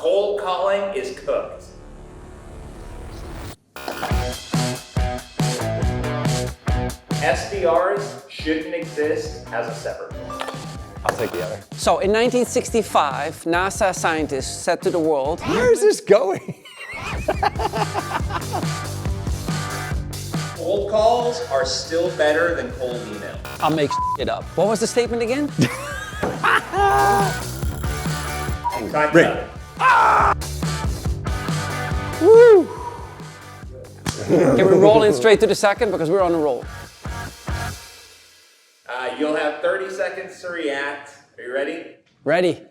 Cold calling is cooked. SDRs shouldn't exist as a separate role. I'll take the other. So in 1965, NASA scientists said to the world, Where is this going? Cold calls are still better than cold email. I'll make it up. What was the statement again? Time's Rick. up. Woo! Can we roll in straight to the second because we're on a roll? You'll have 30 seconds to react. Are you ready? Ready?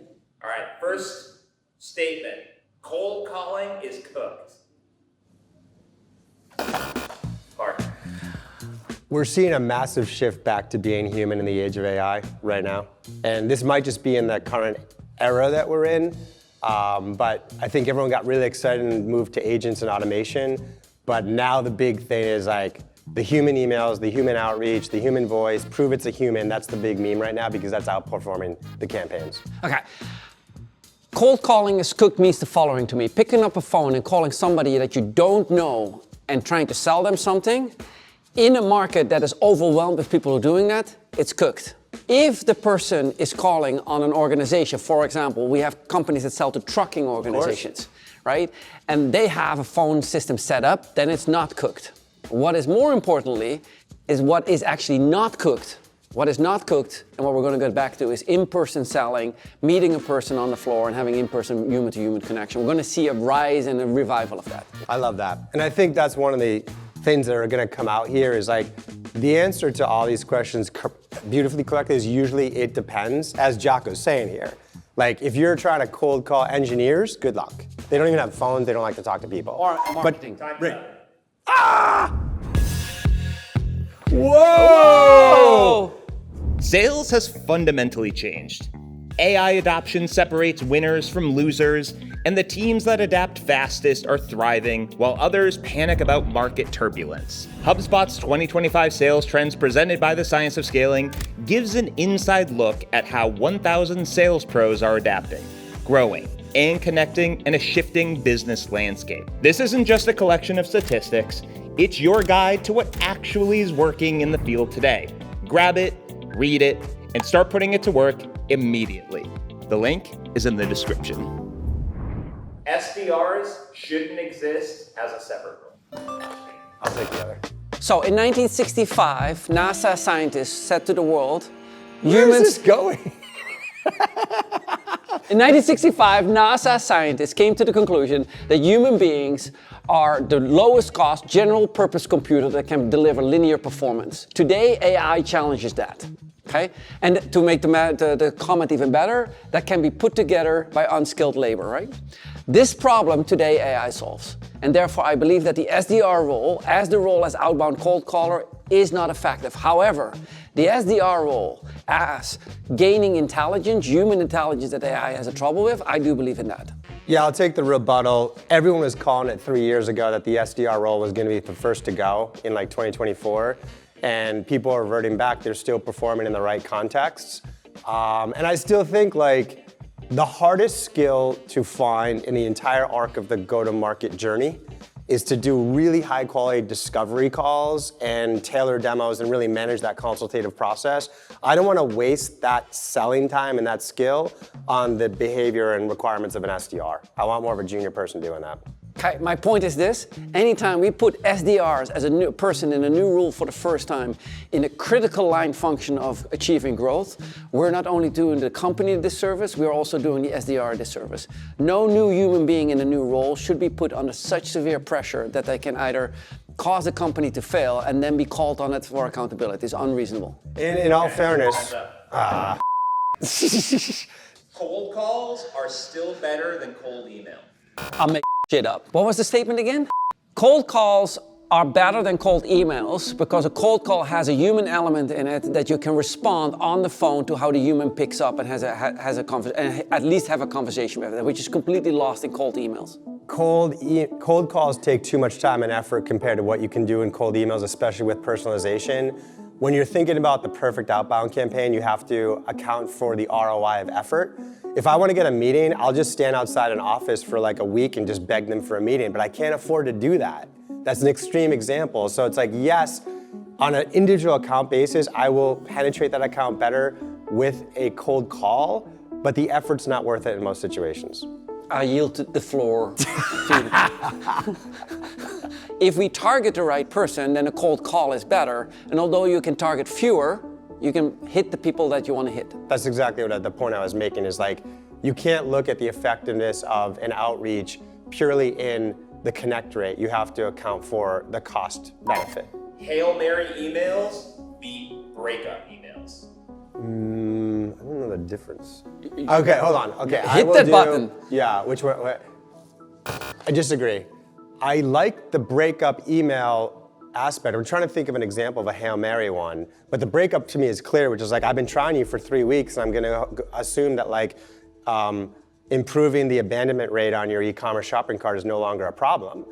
All right, first statement. Cold calling is cooked. Park. We're seeing a massive shift back to being human in the age of AI right now. And this might just be in the current era that we're in. But I think everyone got really excited and moved to agents and automation. But now the big thing is like the human emails, the human outreach, the human voice, prove it's a human. That's the big meme right now because that's outperforming the campaigns. Okay. Cold calling is cooked means the following to me. Picking up a phone and calling somebody that you don't know and trying to sell them something, in a market that is overwhelmed with people who are doing that, it's cooked. If the person is calling on an organization, for example, we have companies that sell to trucking organizations, right? And they have a phone system set up, then it's not cooked. What is more importantly is what is actually not cooked. What is not cooked, and what we're going to get back to, is in-person selling, meeting a person on the floor and having in-person human-to-human connection. We're going to see a rise and a revival of that. I love that. And I think that's one of the things that are going to come out here is like the answer to all these questions beautifully collected is usually it depends, as Jocko's saying here. Like if you're trying to cold call engineers, good luck. They don't even have phones, they don't like to talk to people. Or marketing. Rick. Whoa! Sales has fundamentally changed. AI adoption separates winners from losers, and the teams that adapt fastest are thriving, while others panic about market turbulence. HubSpot's 2025 sales trends presented by the Science of Scaling gives an inside look at how 1,000 sales pros are adapting, growing, and connecting in a shifting business landscape. This isn't just a collection of statistics, it's your guide to what actually is working in the field today. Grab it, read it, and start putting it to work immediately. The link is in the description. SDRs shouldn't exist as a separate role. I'll take the other. So in 1965, NASA scientists said to the world, Where is this going? In 1965, NASA scientists came to the conclusion that human beings are the lowest cost general purpose computer that can deliver linear performance. Today, AI challenges that. Okay? And to make the comment even better, that can be put together by unskilled labor, right? This problem today AI solves. And therefore, I believe that the SDR role, as the role as outbound cold caller, is not effective. However, the SDR role as gaining intelligence, human intelligence that AI has a trouble with, I do believe in that. Yeah, I'll take the rebuttal. Everyone was calling it 3 years ago that the SDR role was going to be the first to go in like 2024. And people are reverting back. They're still performing in the right contexts. And I still think like the hardest skill to find in the entire arc of the go-to-market journey is to do really high quality discovery calls and tailor demos and really manage that consultative process. I don't want to waste that selling time and that skill on the behavior and requirements of an SDR. I want more of a junior person doing that. Okay, my point is this: anytime we put SDRs as a new person in a new role for the first time in a critical line function of achieving growth, we're not only doing the company a disservice, we're also doing the SDR a disservice. No new human being in a new role should be put under such severe pressure that they can either cause the company to fail and then be called on it for accountability. It's unreasonable. In all fairness, Cold calls are still better than cold email. I'll make shit up. What was the statement again? Cold calls are better than cold emails because a cold call has a human element in it that you can respond on the phone to how the human picks up and at least have a conversation with it, which is completely lost in cold emails. Cold calls take too much time and effort compared to what you can do in cold emails, especially with personalization. When you're thinking about the perfect outbound campaign, you have to account for the ROI of effort. If I want to get a meeting, I'll just stand outside an office for like a week and just beg them for a meeting, but I can't afford to do that. That's an extreme example. So it's like, yes, on an individual account basis, I will penetrate that account better with a cold call, but the effort's not worth it in most situations. I yield the floor to If we target the right person, then a cold call is better. And although you can target fewer, you can hit the people that you want to hit. That's exactly what the point I was making is like, you can't look at the effectiveness of an outreach purely in the connect rate. You have to account for the cost benefit. Hail Mary emails beat breakup emails. I don't know the difference. Okay, hold on. Okay, Hit that button. Yeah, which one? I disagree. I like the breakup email aspect. I'm trying to think of an example of a Hail Mary one, but the breakup to me is clear, which is like, I've been trying you for 3 weeks, and I'm gonna assume that like, improving the abandonment rate on your e-commerce shopping cart is no longer a problem.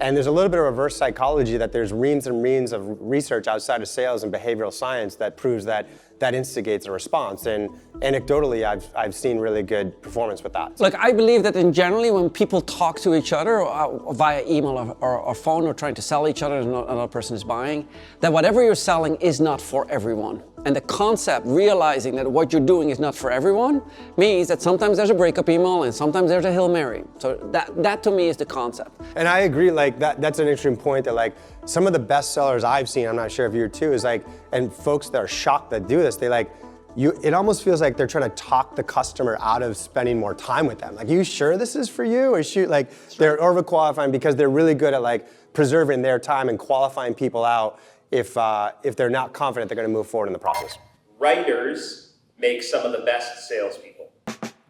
And there's a little bit of reverse psychology that there's reams and reams of research outside of sales and behavioral science that proves that that instigates a response. And anecdotally, I've seen really good performance with that. Look, I believe that in generally when people talk to each other via email or phone or trying to sell each other and another person is buying, that whatever you're selling is not for everyone. And the concept, realizing that what you're doing is not for everyone, means that sometimes there's a breakup email and sometimes there's a Hail Mary. So that to me is the concept. And I agree, like that's an interesting point that like some of the best sellers I've seen, I'm not sure if you're too, is like, and folks that are shocked that do this, they like, it almost feels like they're trying to talk the customer out of spending more time with them. Like, you sure this is for you? Or shoot, like they're overqualifying because they're really good at like preserving their time and qualifying people out if they're not confident they're going to move forward in the process. Writers make some of the best salespeople.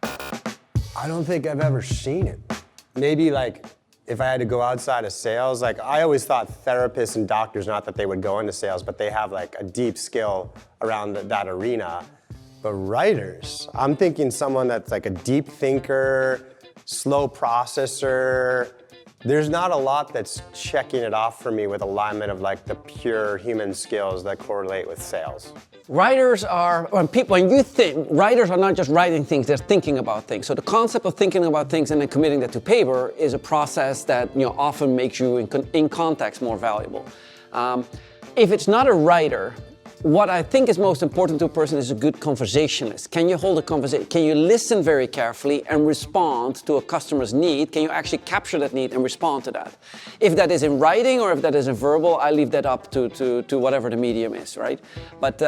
I don't think I've ever seen it. Maybe like if I had to go outside of sales, like I always thought therapists and doctors, not that they would go into sales, but they have like a deep skill around that arena. But writers, I'm thinking someone that's like a deep thinker, slow processor. There's not a lot that's checking it off for me with alignment of like the pure human skills that correlate with sales. Writers are, when you think, writers are not just writing things, they're thinking about things. So the concept of thinking about things and then committing that to paper is a process that often makes you in context more valuable. If it's not a writer, what I think is most important to a person is a good conversationalist. Can you hold a conversation? Can you listen very carefully and respond to a customer's need? Can you actually capture that need and respond to that? If that is in writing or if that is in verbal, I leave that up to whatever the medium is, right? But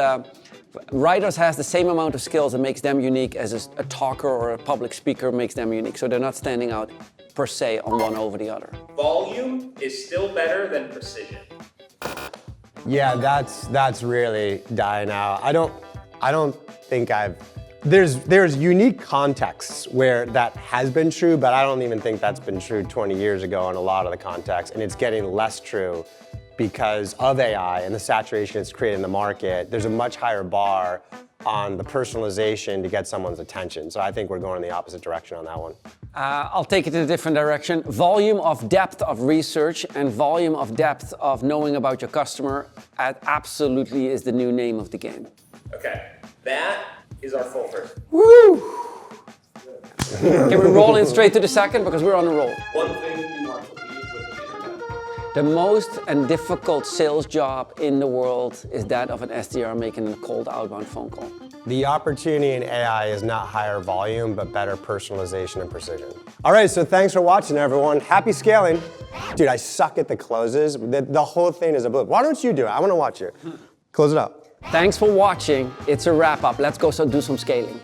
writers has the same amount of skills that makes them unique as a talker or a public speaker makes them unique. So they're not standing out per se on one over the other. Volume is still better than precision. Yeah, that's really dying out. I don't think there's unique contexts where that has been true, but I don't even think that's been true 20 years ago in a lot of the contexts, and it's getting less true because of AI and the saturation it's created in the market. There's a much higher bar on the personalization to get someone's attention. So I think we're going in the opposite direction on that one. I'll take it in a different direction. Volume of depth of research and volume of depth of knowing about your customer absolutely is the new name of the game. Okay, that is our full first. Woo! Can we roll in straight to the second because we're on a roll? One thing you want to leave with the internet. The most and difficult sales job in the world is that of an SDR making a cold outbound phone call. The opportunity in AI is not higher volume, but better personalization and precision. All right, so thanks for watching, everyone. Happy scaling. Dude, I suck at the closes. The whole thing is a blip. Why don't you do it? I want to watch you. Close it up. Thanks for watching. It's a wrap up. Let's go do some scaling.